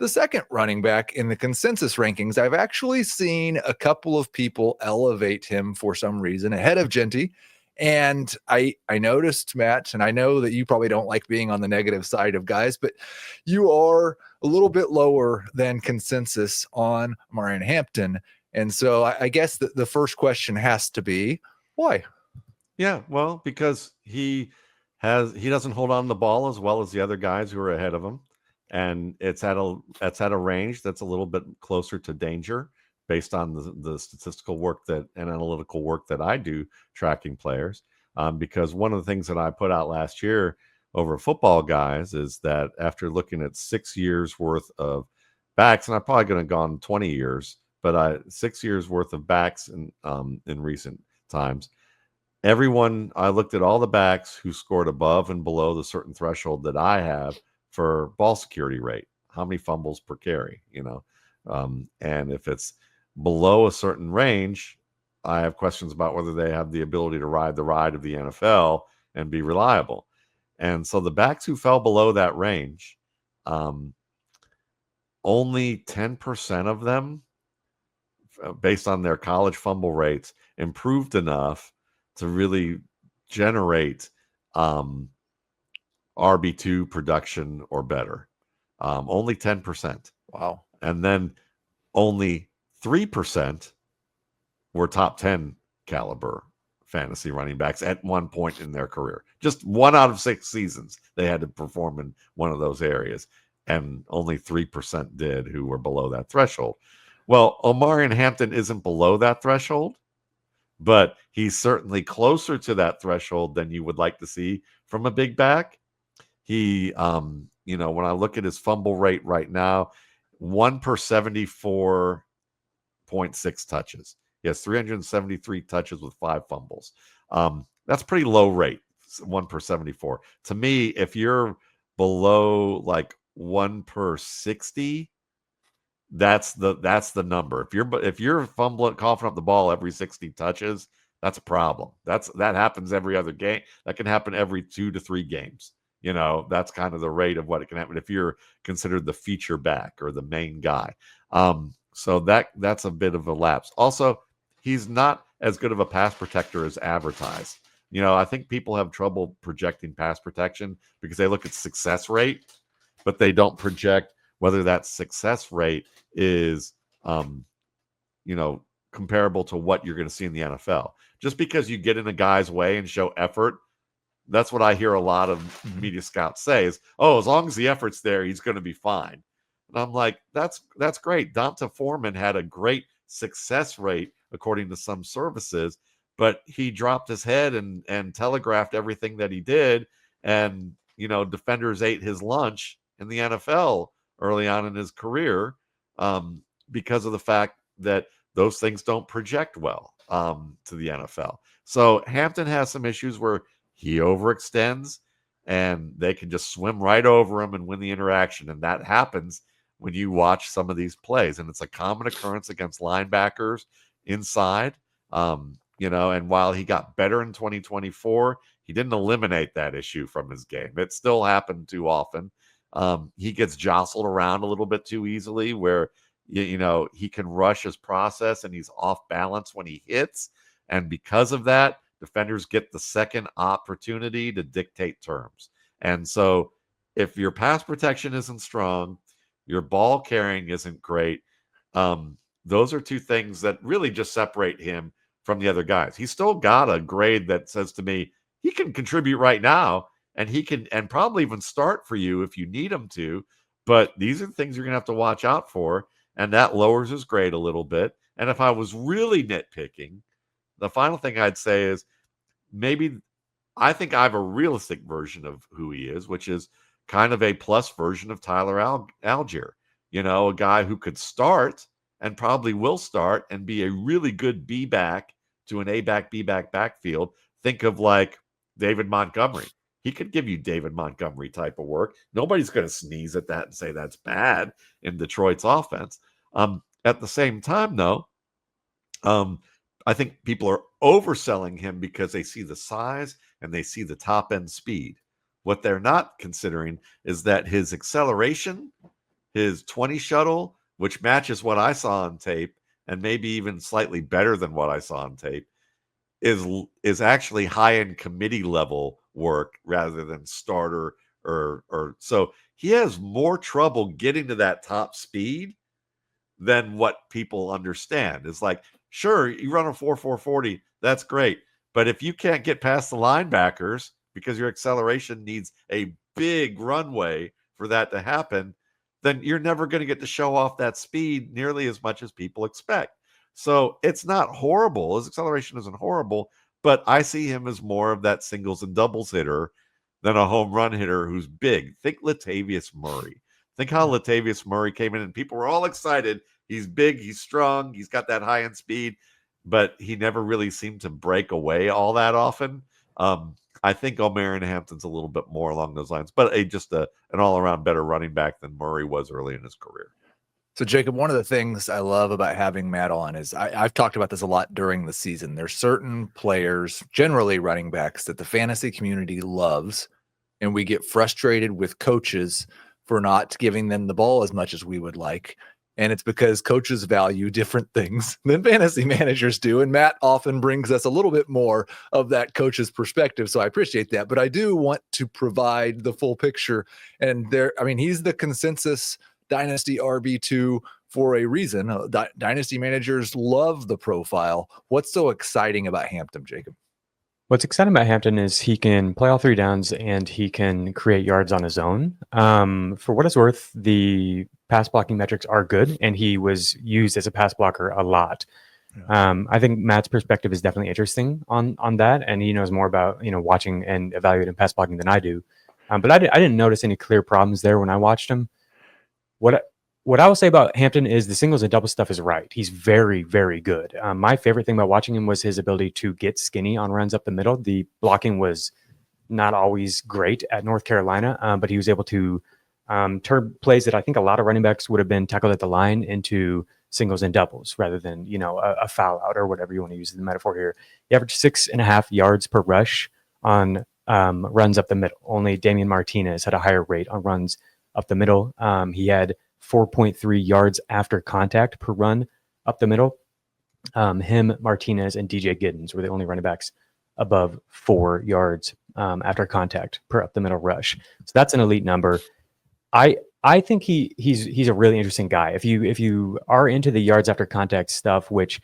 the second running back in the consensus rankings. I've actually seen a couple of people elevate him for some reason ahead of Genty. And I noticed, Matt, and I know that you probably don't like being on the negative side of guys, but you are a little bit lower than consensus on Omarion Hampton. And so I guess the first question has to be, why? Yeah, well, because he doesn't hold on the ball as well as the other guys who are ahead of him, and it's at a range that's a little bit closer to danger based on the statistical work and analytical work that I do tracking players. Because one of the things that I put out last year over Football Guys is that after looking at 6 years worth of backs, and I'm probably going to go on 20 years, but 6 years worth of backs in recent times. I looked at all the backs who scored above and below the certain threshold that I have for ball security rate, how many fumbles per carry, and if it's below a certain range, I have questions about whether they have the ability to ride the ride of the NFL and be reliable. And so the backs who fell below that range, only 10% of them, based on their college fumble rates, improved enough to really generate RB2 production or better. Only 10%. Wow. And then only 3% were top 10 caliber fantasy running backs at one point in their career. Just 1 out of 6 seasons they had to perform in one of those areas, and only 3% did who were below that threshold. Well, Omarion Hampton isn't below that threshold, but he's certainly closer to that threshold than you would like to see from a big back. He, when I look at his fumble rate right now, 1 per 74.6 touches. He has 373 touches with 5 fumbles. That's pretty low rate, 1 per 74. To me, if you're below like 1 per 60, that's the number. If you're fumbling, coughing up the ball every 60 touches, that's a problem. That happens every other game. That can happen every 2 to 3 games. That's kind of the rate of what it can happen if you're considered the feature back or the main guy. So that's a bit of a lapse. Also, he's not as good of a pass protector as advertised. I think people have trouble projecting pass protection because they look at success rate, but they don't project whether that success rate is, comparable to what you're going to see in the NFL. Just because you get in a guy's way and show effort, that's what I hear a lot of media scouts say is, oh, as long as the effort's there, he's going to be fine. And I'm like, that's great. Donta Foreman had a great success rate, according to some services, but he dropped his head and telegraphed everything that he did. And, defenders ate his lunch in the NFL early on in his career because of the fact that those things don't project well to the NFL. So Hampton has some issues where he overextends and they can just swim right over him and win the interaction. And that happens when you watch some of these plays. And it's a common occurrence against linebackers inside. And while he got better in 2024, he didn't eliminate that issue from his game. It still happened too often. He gets jostled around a little bit too easily where, he can rush his process and he's off balance when he hits. And because of that, defenders get the second opportunity to dictate terms. And so if your pass protection isn't strong, your ball carrying isn't great, those are two things that really just separate him from the other guys. He's still got a grade that says to me, he can contribute right now and he can, and probably even start for you if you need him to. But these are the things you're going to have to watch out for. And that lowers his grade a little bit. And if I was really nitpicking, the final thing I'd say is maybe I think I have a realistic version of who he is, which is kind of a plus version of Tyler Algier. A guy who could start and probably will start and be a really good B back to an A back, B back backfield. Think of like David Montgomery. He could give you David Montgomery type of work. Nobody's going to sneeze at that and say that's bad in Detroit's offense. At the same time, though, I think people are overselling him because they see the size and they see the top end speed. What they're not considering is that his acceleration his 20 shuttle, which matches what I saw on tape, and maybe even slightly better than what I saw on tape, is actually high-end committee level work rather than starter or so he has more trouble getting to that top speed than what people understand. It's like, sure, you run a 4.40, that's great. But if you can't get past the linebackers because your acceleration needs a big runway for that to happen, then you're never going to get to show off that speed nearly as much as people expect. So it's not horrible. His acceleration isn't horrible, but I see him as more of that singles and doubles hitter than a home run hitter who's big. Think Latavius Murray. Think how Latavius Murray came in and people were all excited. He's big, he's strong, he's got that high end speed, but he never really seemed to break away all that often. I think Omarion Hampton's a little bit more along those lines, but just an all around better running back than Murray was early in his career. So, Jacob, one of the things I love about having Matt on is I've talked about this a lot during the season. There's certain players, generally running backs, that the fantasy community loves, and we get frustrated with coaches for not giving them the ball as much as we would like. And it's because coaches value different things than fantasy managers do. And Matt often brings us a little bit more of that coach's perspective. So I appreciate that. But I do want to provide the full picture. And he's the consensus Dynasty RB2 for a reason. Dynasty managers love the profile. What's so exciting about Hampton, Jacob? What's exciting about Hampton is he can play all three downs and he can create yards on his own. For what it's worth, the pass blocking metrics are good, and he was used as a pass blocker a lot. Yeah. I think Matt's perspective is definitely interesting on that, and he knows more about watching and evaluating pass blocking than I do. But I didn't notice any clear problems there when I watched him. What I will say about Hampton is the singles and double stuff is right. He's very, very good. My favorite thing about watching him was his ability to get skinny on runs up the middle. The blocking was not always great at North Carolina, but he was able to turn plays that I think a lot of running backs would have been tackled at the line into singles and doubles rather than, a foul out or whatever you want to use the metaphor here. He averaged 6.5 yards per rush on runs up the middle. Only Damian Martinez had a higher rate on runs up the middle. He had 4.3 yards after contact per run up the middle. Him, Martinez, and DJ Giddens were the only running backs above 4 yards after contact per up the middle rush. So that's an elite number. I think he's a really interesting guy. If you are into the yards after contact stuff, which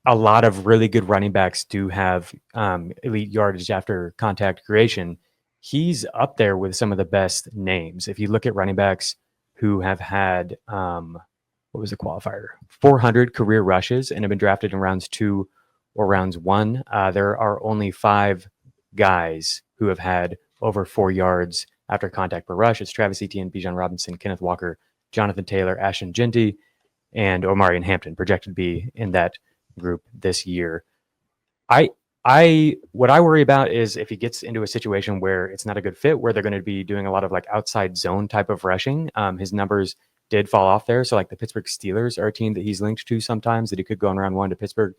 a lot of really good running backs do have elite yardage after contact creation, he's up there with some of the best names. If you look at running backs who have had, what was the qualifier? 400 career rushes and have been drafted in rounds 2 or rounds 1. There are only 5 guys who have had over 4 yards after contact per rush. It's Travis Etienne, Bijan Robinson, Kenneth Walker, Jonathan Taylor, Ashton Jeanty, and Omarion Hampton, projected to be in that group this year. What I worry about is if he gets into a situation where it's not a good fit, where they're going to be doing a lot of like outside zone type of rushing. His numbers did fall off there. So like the Pittsburgh Steelers are a team that he's linked to sometimes, that he could go in round 1 to Pittsburgh.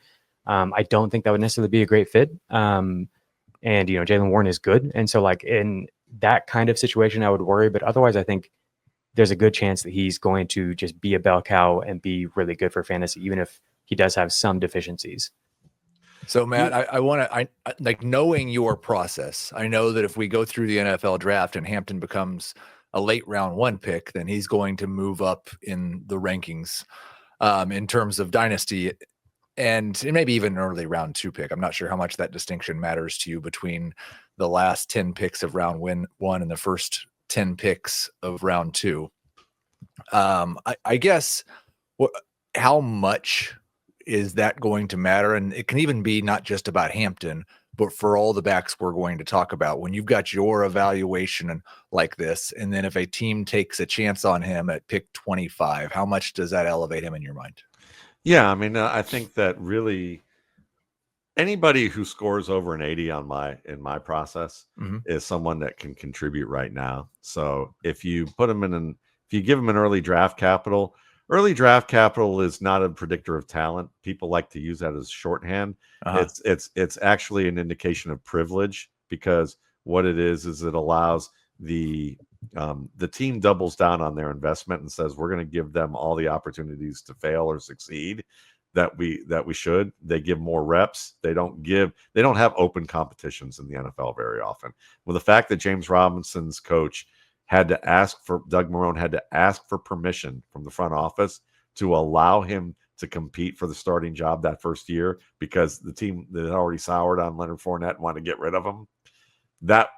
I don't think that would necessarily be a great fit. And Jaylen Warren is good. And so like in that kind of situation, I would worry. But otherwise, I think there's a good chance that he's going to just be a bell cow and be really good for fantasy, even if he does have some deficiencies. So Matt, I want to like knowing your process. I know that if we go through the NFL draft and Hampton becomes a late round 1 pick, then he's going to move up in the rankings in terms of dynasty, and maybe even an early round 2 pick. I'm not sure how much that distinction matters to you between the last 10 picks of round 1 and the first 10 picks of round 2. I guess how much is that going to matter? And it can even be not just about Hampton, but for all the backs we're going to talk about. When you've got your evaluation like this, and then if a team takes a chance on him at pick 25, how much does that elevate him in your mind? Yeah, I mean, I think that really anybody who scores over an 80 in my process is someone that can contribute right now. So if you put him if you give him an early draft capital is not a predictor of talent. People like to use that as shorthand. It's actually an indication of privilege, because what it is it allows the the team doubles down on their investment and says, we're going to give them all the opportunities to fail or succeed that we should. They give more reps. They don't have open competitions in the NFL very often. Well, the fact that James Robinson's coach Doug Marrone had to ask for permission from the front office to allow him to compete for the starting job that first year because the team that had already soured on Leonard Fournette wanted to get rid of him. That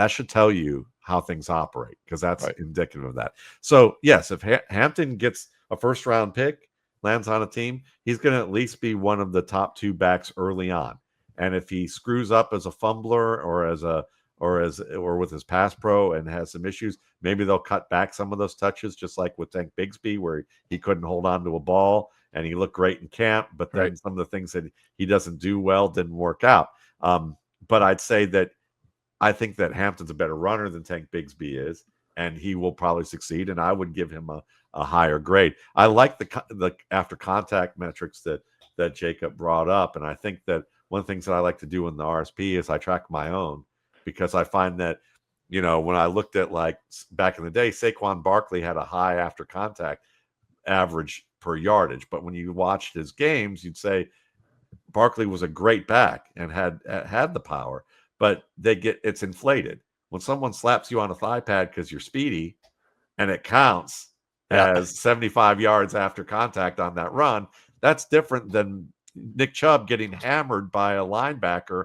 should tell you how things operate because that's indicative of that. So yes, if Hampton gets a first round pick, lands on a team, he's going to at least be one of the top 2 backs early on. And if he screws up as a fumbler or with his pass pro and has some issues, maybe they'll cut back some of those touches, just like with Tank Bigsby, where he couldn't hold on to a ball and he looked great in camp, but then some of the things that he doesn't do well didn't work out. But I'd say that I think that Hampton's a better runner than Tank Bigsby is, and he will probably succeed, and I would give him a higher grade. I like the after contact metrics that Jacob brought up, and I think that one of the things that I like to do in the RSP is I track my own, because I find that, when I looked at, like, back in the day, Saquon Barkley had a high after contact average per yardage, but when you watched his games, you'd say Barkley was a great back and had the power, but it's inflated. When someone slaps you on a thigh pad because you're speedy and it counts as 75 yards after contact on that run, that's different than Nick Chubb getting hammered by a linebacker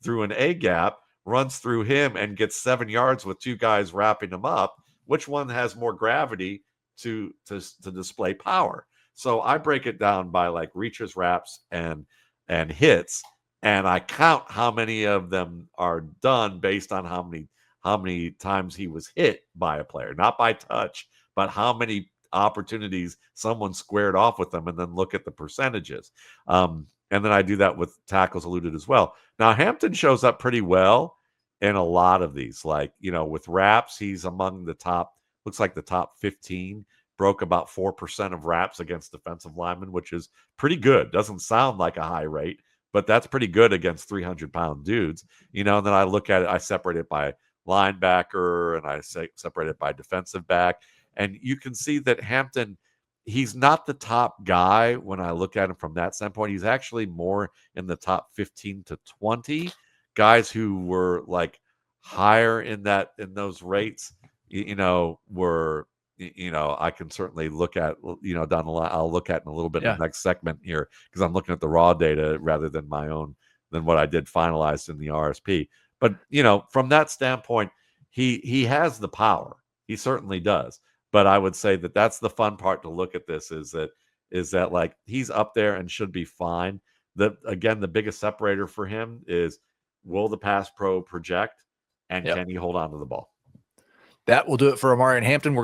through an A gap, runs through him and gets 7 yards with 2 guys wrapping him up. Which one has more gravity to display power? So I break it down by like reaches, wraps, and hits, and I count how many of them are done based on how many times he was hit by a player, not by touch, but how many opportunities someone squared off with them, and then look at the percentages. And then I do that with tackles eluded as well. Now, Hampton shows up pretty well in a lot of these. Like, with wraps, he's among the top, looks like the top 15, broke about 4% of wraps against defensive linemen, which is pretty good. Doesn't sound like a high rate, but that's pretty good against 300-pound dudes. And then I look at it, I separate it by linebacker, and I separate it by defensive back. And you can see that Hampton, he's not the top guy when I look at him from that standpoint. He's actually more in the top 15 to 20 guys who were like higher in those rates, were, I can certainly look at, down the line. I'll look at in a little bit in the next segment here, because I'm looking at the raw data rather than than what I did finalized in the RSP. But, from that standpoint, he has the power. He certainly does. But I would say that that's the fun part to look at this, is that like he's up there and should be fine. The biggest separator for him is, will the pass pro project, and can he hold on to the ball? That will do it for Omarion Hampton. We're